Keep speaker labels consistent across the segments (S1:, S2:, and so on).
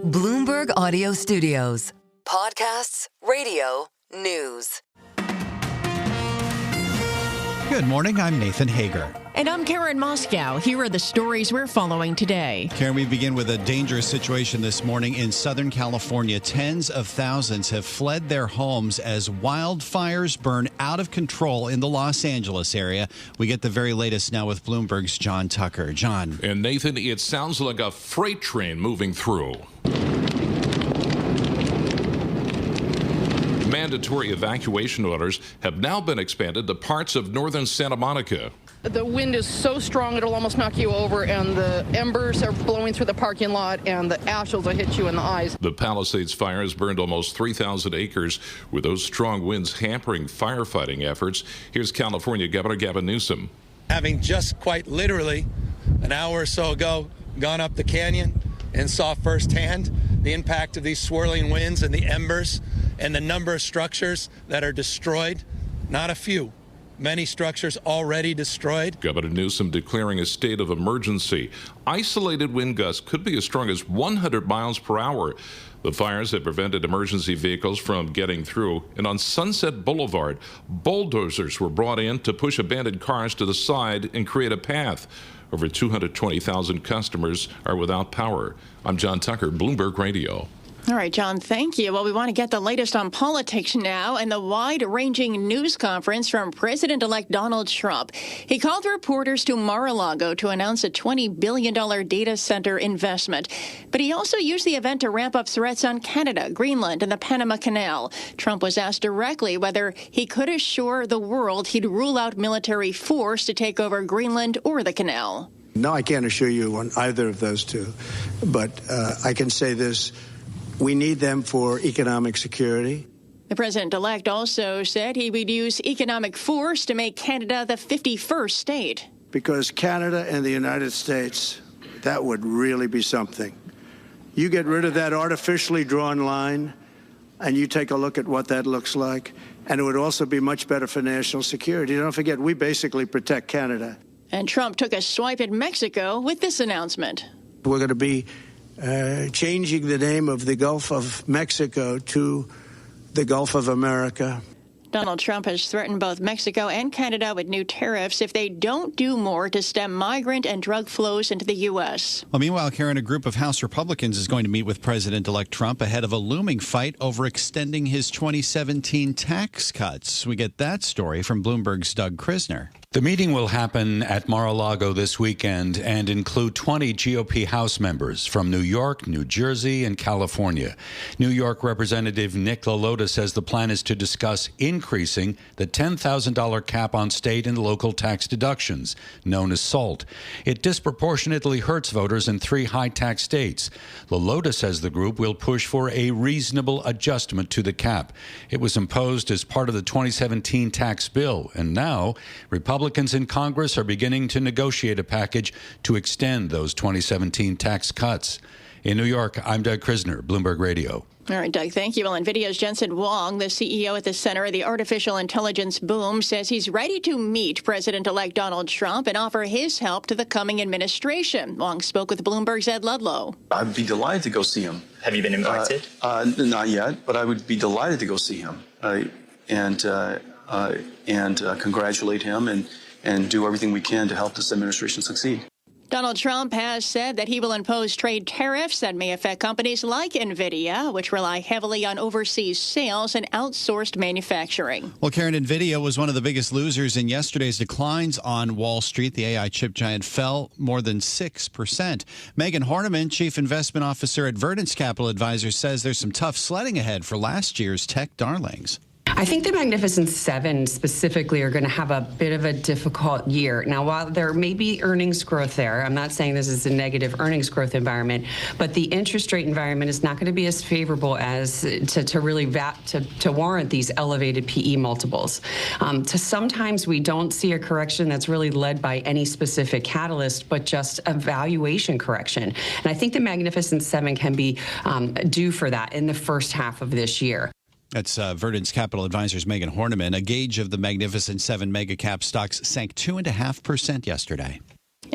S1: Bloomberg Audio Studios. Podcasts, radio, news.
S2: Good morning, I'm Nathan Hager.
S3: And I'm Karen Moscow. Here are the stories we're following today.
S2: Karen, we begin with a dangerous situation this morning in Southern California. Tens of thousands have fled their homes as wildfires burn out of control in the Los Angeles area. We get the very latest now with Bloomberg's John Tucker. John.
S4: And Nathan, it sounds like a freight train moving through. Mandatory evacuation orders have now been expanded to parts of northern Santa Monica.
S5: The wind is so strong it'll almost knock you over, and the embers are blowing through the parking lot, and the ashes will hit you in the eyes.
S4: The Palisades fires burned almost 3,000 acres, with those strong winds hampering firefighting efforts. Here's California Governor Gavin Newsom.
S6: Having just quite literally an hour or so ago gone up the canyon and saw firsthand the impact of these swirling winds and the embers and the number of structures that are destroyed, not a few. Many structures already destroyed.
S4: Governor Newsom declaring a state of emergency. Isolated wind gusts could be as strong as 100 miles per hour. The fires have prevented emergency vehicles from getting through. And on Sunset Boulevard, bulldozers were brought in to push abandoned cars to the side and create a path. Over 220,000 customers are without power. I'm John Tucker, Bloomberg Radio.
S3: All right, John, thank you. Well, we want to get the latest on politics now and the wide-ranging news conference from President-elect Donald Trump. He called reporters to Mar-a-Lago to announce a $20 billion data center investment. But he also used the event to ramp up threats on Canada, Greenland, and the Panama Canal. Trump was asked directly whether he could assure the world he'd rule out military force to take over Greenland or the canal.
S7: No, I can't assure you on either of those two. But I can say this. We need them for economic security.
S3: The president-elect also said he would use economic force to make Canada the 51st state.
S7: Because Canada and the United States, that would really be something. You get rid of that artificially drawn line, and you take a look at what that looks like, and it would also be much better for national security. Don't forget, we basically protect Canada.
S3: And Trump took a swipe at Mexico with this announcement.
S7: We're going to be changing the name of the Gulf of Mexico to the Gulf of America.
S3: Donald Trump has threatened both Mexico and Canada with new tariffs if they don't do more to stem migrant and drug flows into the U.S.
S2: Well, meanwhile, Karen, a group of House Republicans is going to meet with President-elect Trump ahead of a looming fight over extending his 2017 tax cuts. We get that story from Bloomberg's Doug Krisner.
S8: The meeting will happen at Mar-a-Lago this weekend and include 20 GOP House members from New York, New Jersey, and California. New York Representative Nick LaLota says the plan is to discuss increasing the $10,000 cap on state and local tax deductions, known as SALT. It disproportionately hurts voters in 3 high-tax states. LaLota says the group will push for a reasonable adjustment to the cap. It was imposed as part of the 2017 tax bill, and now Republicans in Congress are beginning to negotiate a package to extend those 2017 tax cuts. In New York, I'm Doug Krisner, Bloomberg Radio.
S3: All right, Doug, thank you. Well, NVIDIA's Jensen Huang, the CEO at the center of the artificial intelligence boom, says he's ready to meet President-elect Donald Trump and offer his help to the coming administration. Huang spoke with Bloomberg's Ed Ludlow.
S9: I'd be delighted to go see him.
S10: Have you been invited?
S9: Not yet, but I would be delighted to go see him and congratulate him and do everything we can to help this administration succeed.
S3: Donald Trump has said that he will impose trade tariffs that may affect companies like NVIDIA, which rely heavily on overseas sales and outsourced manufacturing.
S2: Well, Karen, NVIDIA was one of the biggest losers in yesterday's declines on Wall Street. The AI chip giant fell more than 6%. Megan Horniman, Chief Investment Officer at Verdance Capital Advisors, says there's some tough sledding ahead for last year's tech darlings.
S11: I think the Magnificent Seven specifically are going to have a bit of a difficult year. Now, while there may be earnings growth there, I'm not saying this is a negative earnings growth environment, but the interest rate environment is not going to be as favorable as to really warrant these elevated PE multiples. Sometimes we don't see a correction that's really led by any specific catalyst, but just a valuation correction. And I think the Magnificent Seven can be due for that in the first half of this year.
S2: That's Verdance Capital Advisors' Megan Horniman. A gauge of the Magnificent Seven mega cap stocks sank 2.5% yesterday.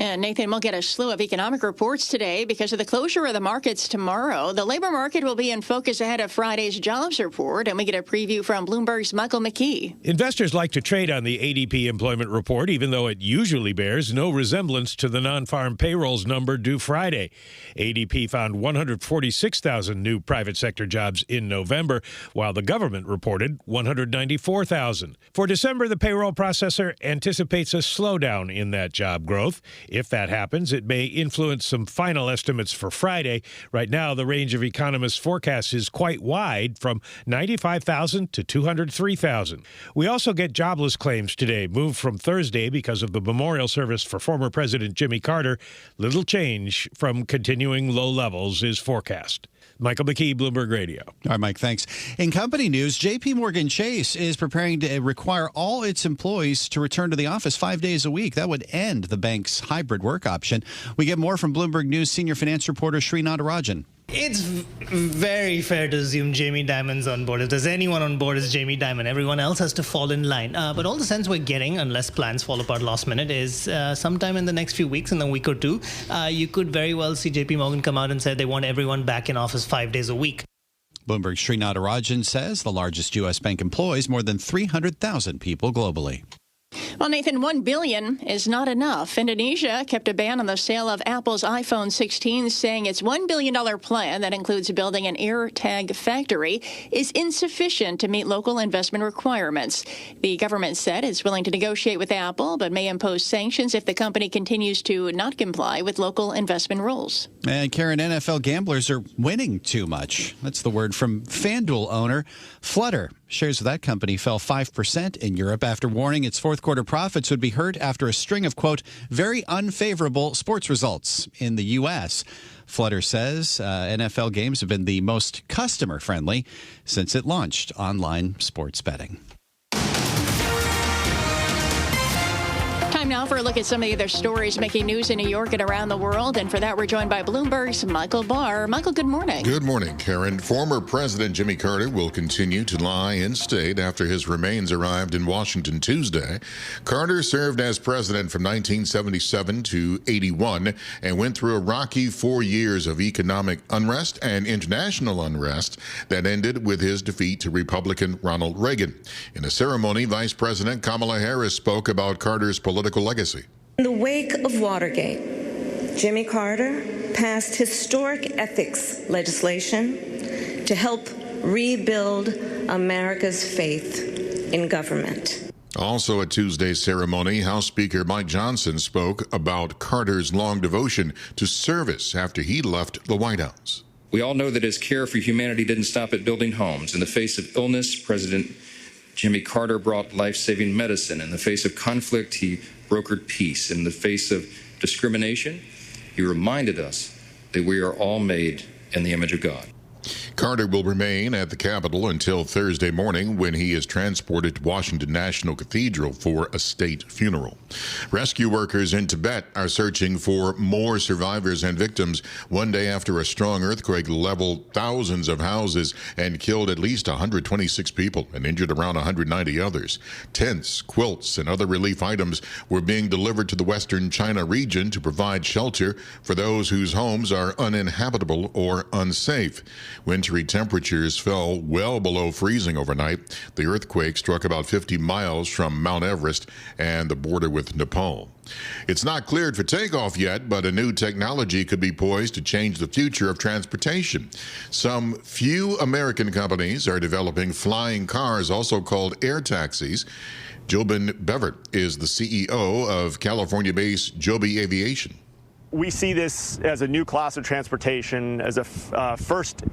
S3: And Nathan, we'll get a slew of economic reports today because of the closure of the markets tomorrow. The labor market will be in focus ahead of Friday's jobs report, and we get a preview from Bloomberg's Michael McKee.
S10: Investors like to trade on the ADP employment report, even though it usually bears no resemblance to the non-farm payrolls number due Friday. ADP found 146,000 new private sector jobs in November, while the government reported 194,000. For December, the payroll processor anticipates a slowdown in that job growth. If that happens, it may influence some final estimates for Friday. Right now, the range of economists' forecasts is quite wide, from 95,000 to 203,000. We also get jobless claims today, moved from Thursday because of the memorial service for former President Jimmy Carter. Little change from continuing low levels is forecast. Michael McKee, Bloomberg Radio.
S2: All right, Mike, thanks. In company news, JPMorgan Chase is preparing to require all its employees to return to the office 5 days a week. That would end the bank's hybrid work option. We get more from Bloomberg News senior finance reporter Sri Natarajan.
S12: It's very fair to assume Jamie Dimon's on board. If there's anyone on board, it's Jamie Dimon. Everyone else has to fall in line. But all the sense we're getting, unless plans fall apart last minute, is sometime in the next few weeks, in a week or two, you could very well see JPMorgan come out and say they want everyone back in office 5 days a week.
S2: Bloomberg's Sri Natarajan says the largest U.S. bank employs more than 300,000 people globally.
S3: Well, Nathan, $1 billion is not enough. Indonesia kept a ban on the sale of Apple's iPhone 16, saying its $1 billion plan that includes building an AirTag factory is insufficient to meet local investment requirements. The government said it's willing to negotiate with Apple, but may impose sanctions if the company continues to not comply with local investment rules.
S2: And Karen, NFL gamblers are winning too much. That's the word from FanDuel owner Flutter. Shares of that company fell 5% in Europe after warning its fourth quarter profits would be hurt after a string of, quote, very unfavorable sports results in the U.S. Flutter says NFL games have been the most customer-friendly since it launched online sports betting.
S3: Time now for a look at some of the other stories making news in New York and around the world. And for that, we're joined by Bloomberg's Michael Barr. Michael, good morning.
S13: Good morning, Karen. Former President Jimmy Carter will continue to lie in state after his remains arrived in Washington Tuesday. Carter served as president from 1977 to 81 and went through a rocky 4 years of economic unrest and international unrest that ended with his defeat to Republican Ronald Reagan. In a ceremony, Vice President Kamala Harris spoke about Carter's political legacy.
S14: In the wake of Watergate, Jimmy Carter passed historic ethics legislation to help rebuild America's faith in government.
S13: Also at Tuesday's ceremony, House Speaker Mike Johnson spoke about Carter's long devotion to service after he left the White House.
S15: We all know that his care for humanity didn't stop at building homes. In the face of illness, President Jimmy Carter brought life-saving medicine. In the face of conflict, he brokered peace. In the face of discrimination, he reminded us that we are all made in the image of God.
S13: Carter will remain at the Capitol until Thursday morning when he is transported to Washington National Cathedral for a state funeral. Rescue workers in Tibet are searching for more survivors and victims one day after a strong earthquake leveled thousands of houses and killed at least 126 people and injured around 190 others. Tents, quilts, and other relief items were being delivered to the western China region to provide shelter for those whose homes are uninhabitable or unsafe. Wintry temperatures fell well below freezing overnight. The earthquake struck about 50 miles from Mount Everest and the border with Nepal. It's not cleared for takeoff yet, but a new technology could be poised to change the future of transportation. Some few American companies are developing flying cars, also called air taxis. Jobin Bevert is the CEO of California-based Joby Aviation.
S16: We see this as a new class of transportation, as a first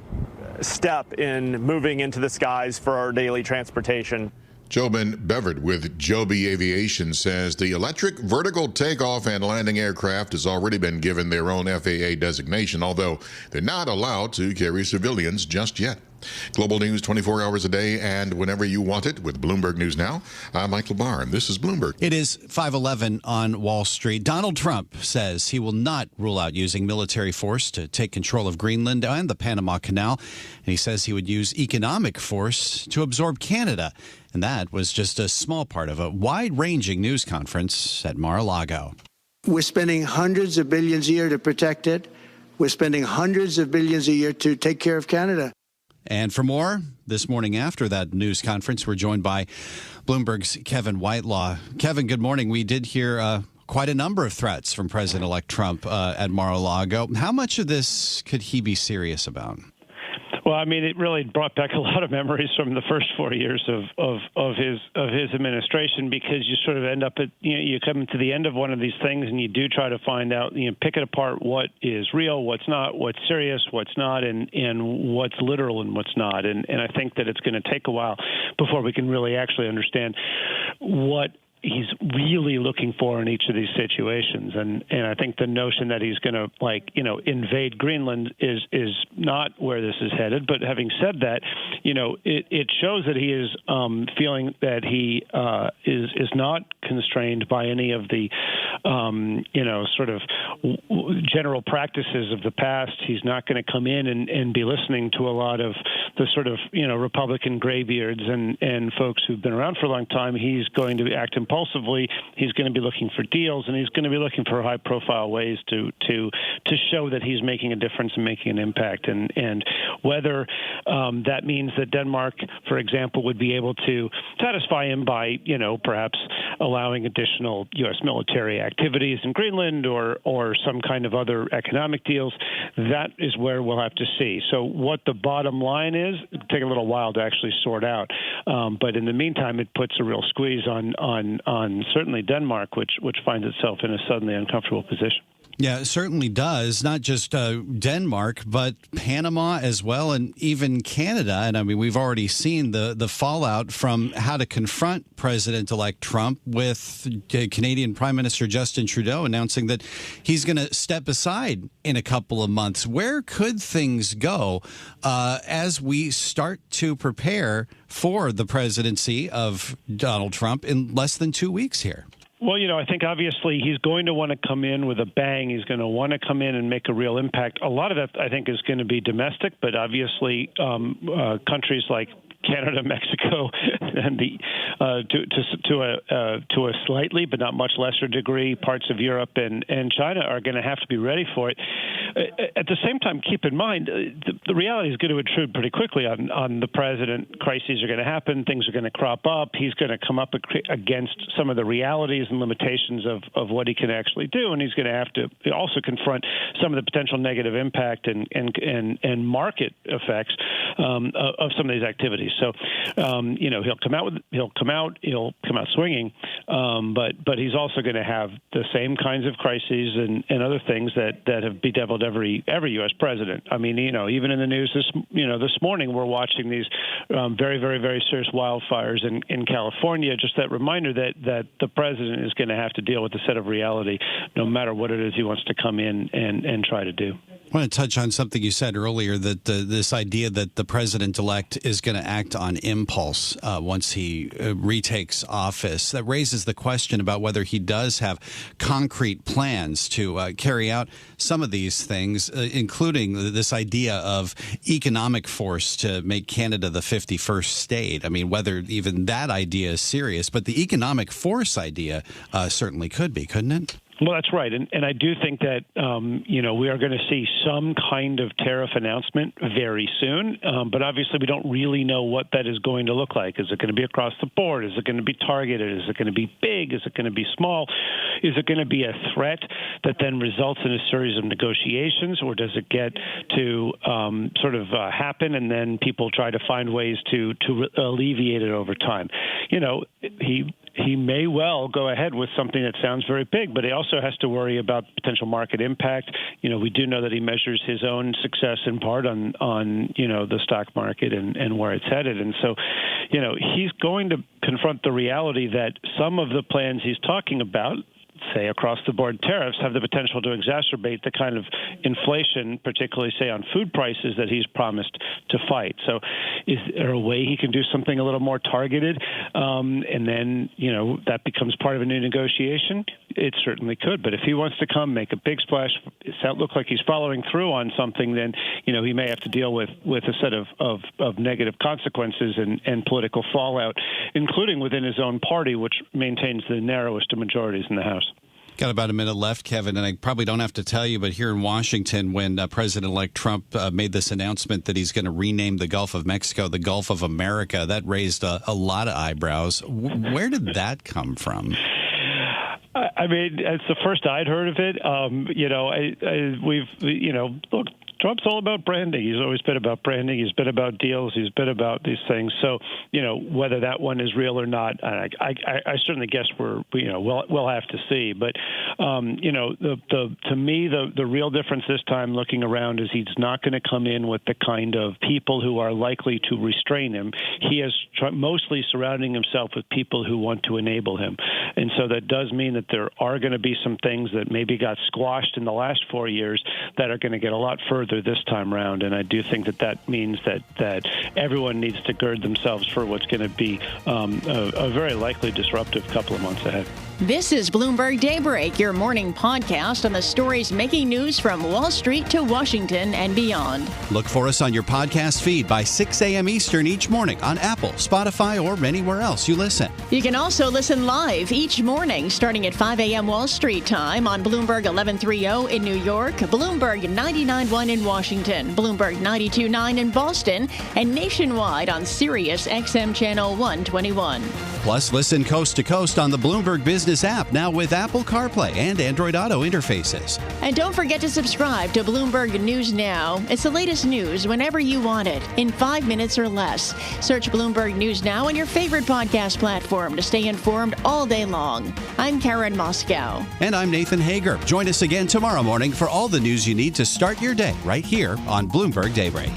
S16: step in moving into the skies for our daily transportation.
S13: Jobin Bevert with Joby Aviation says the electric vertical takeoff and landing aircraft has already been given their own FAA designation, although they're not allowed to carry civilians just yet. Global news 24 hours a day and whenever you want it with Bloomberg News Now. I'm Michael Barr, and this is Bloomberg.
S2: It is 5:11 on Wall Street. Donald Trump says he will not rule out using military force to take control of Greenland and the Panama Canal. And he says he would use economic force to absorb Canada. And that was just a small part of a wide-ranging news conference at Mar-a-Lago.
S7: We're spending hundreds of billions a year to protect it. We're spending hundreds of billions a year to take care of Canada.
S2: And for more, this morning after that news conference, we're joined by Bloomberg's Kevin Whitelaw. Kevin, good morning. We did hear quite a number of threats from President-elect Trump at Mar-a-Lago. How much of this could he be serious about?
S17: Well, I mean, it really brought back a lot of memories from the first 4 years of his administration, because you sort of end up at, you come to the end of one of these things and you do try to find out, pick it apart, what is real, what's not, what's serious, what's not, and what's literal and what's not. And I think that it's going to take a while before we can really actually understand what he's really looking for in each of these situations. And I think the notion that he's going to, invade Greenland is not where this is headed. But having said that, it shows that he is feeling that he is not constrained by any of the, sort of general practices of the past. He's not going to come in and be listening to a lot of the sort of, Republican graybeards and folks who've been around for a long time. He's going to act impulsively. He's going to be looking for deals, and he's going to be looking for high-profile ways to show that he's making a difference and making an impact. And whether that means that Denmark, for example, would be able to satisfy him by, perhaps allowing additional U.S. military activities in Greenland or some kind of other economic deals, that is where we'll have to see. So what the bottom line is, it'll take a little while to actually sort out. But in the meantime, it puts a real squeeze on certainly Denmark, which finds itself in a suddenly uncomfortable position.
S2: Yeah, it certainly does. Not just Denmark, but Panama as well, and even Canada. And I mean, we've already seen the fallout from how to confront President-elect Trump with Canadian Prime Minister Justin Trudeau announcing that he's going to step aside in a couple of months. Where could things go as we start to prepare for the presidency of Donald Trump in less than 2 weeks here?
S17: Well, I think obviously he's going to want to come in with a bang. He's going to want to come in and make a real impact. A lot of that, I think, is going to be domestic, but obviously countries like Canada, Mexico, and to a slightly but not much lesser degree, parts of Europe and China are going to have to be ready for it. At the same time, keep in mind, the reality is going to intrude pretty quickly on the president. Crises are going to happen. Things are going to crop up. He's going to come up against some of the realities and limitations of what he can actually do, and he's going to have to also confront some of the potential negative impact and market effects of some of these activities. So, he'll come out swinging, but he's also going to have the same kinds of crises and other things that have bedeviled every U.S. president. I mean, even in the news this morning, we're watching these very, very, very serious wildfires in California. Just that reminder that the president is going to have to deal with a set of reality, no matter what it is he wants to come in and try to do.
S2: I want to touch on something you said earlier, that this idea that the president-elect is going to act on impulse once he retakes office. That raises the question about whether he does have concrete plans to carry out some of these things, including this idea of economic force to make Canada the 51st state. I mean, whether even that idea is serious, but the economic force idea certainly could be, couldn't it?
S17: Well, that's right. And I do think that, we are going to see some kind of tariff announcement very soon. But obviously, we don't really know what that is going to look like. Is it going to be across the board? Is it going to be targeted? Is it going to be big? Is it going to be small? Is it going to be a threat that then results in a series of negotiations? Or does it get to happen and then people try to find ways to alleviate it over time? He may well go ahead with something that sounds very big, but he also has to worry about potential market impact. We do know that he measures his own success in part on the stock market and where it's headed. And so, he's going to confront the reality that some of the plans he's talking about, say, across-the-board tariffs, have the potential to exacerbate the kind of inflation, particularly, say, on food prices that he's promised to fight. So is there a way he can do something a little more targeted and then, that becomes part of a new negotiation? It certainly could. But if he wants to come, make a big splash, look like he's following through on something, then, he may have to deal with a set of negative consequences and political fallout, including within his own party, which maintains the narrowest of majorities in the House.
S2: Got about a minute left, Kevin, and I probably don't have to tell you, but here in Washington, when President-elect Trump made this announcement that he's going to rename the Gulf of Mexico the Gulf of America, that raised a lot of eyebrows. Where did that come from?
S17: I mean, it's the first I'd heard of it. Look, Trump's all about branding. He's always been about branding. He's been about deals. He's been about these things. So, whether that one is real or not, I certainly guess we'll have to see. But, to me, the real difference this time looking around is he's not going to come in with the kind of people who are likely to restrain him. He is mostly surrounding himself with people who want to enable him. And so that does mean that there are going to be some things that maybe got squashed in the last 4 years that are going to get a lot further this time around, and I do think that means that everyone needs to gird themselves for what's going to be a very likely disruptive couple of months ahead.
S3: This is Bloomberg Daybreak, your morning podcast on the stories making news from Wall Street to Washington and beyond.
S2: Look for us on your podcast feed by 6 a.m. Eastern each morning on Apple, Spotify, or anywhere else you listen.
S3: You can also listen live each morning starting at 5 a.m. Wall Street time on Bloomberg 1130 in New York, Bloomberg 99.1 in Washington, Bloomberg 92.9 in Boston, and nationwide on Sirius XM Channel 121.
S2: Plus, listen coast to coast on the Bloomberg Business app, now with Apple CarPlay and Android Auto interfaces.
S3: And don't forget to subscribe to Bloomberg News Now. It's the latest news whenever you want it, in 5 minutes or less. Search Bloomberg News Now on your favorite podcast platform to stay informed all day long. I'm Karen Moscow.
S2: And I'm Nathan Hager. Join us again tomorrow morning for all the news you need to start your day right here on Bloomberg Daybreak.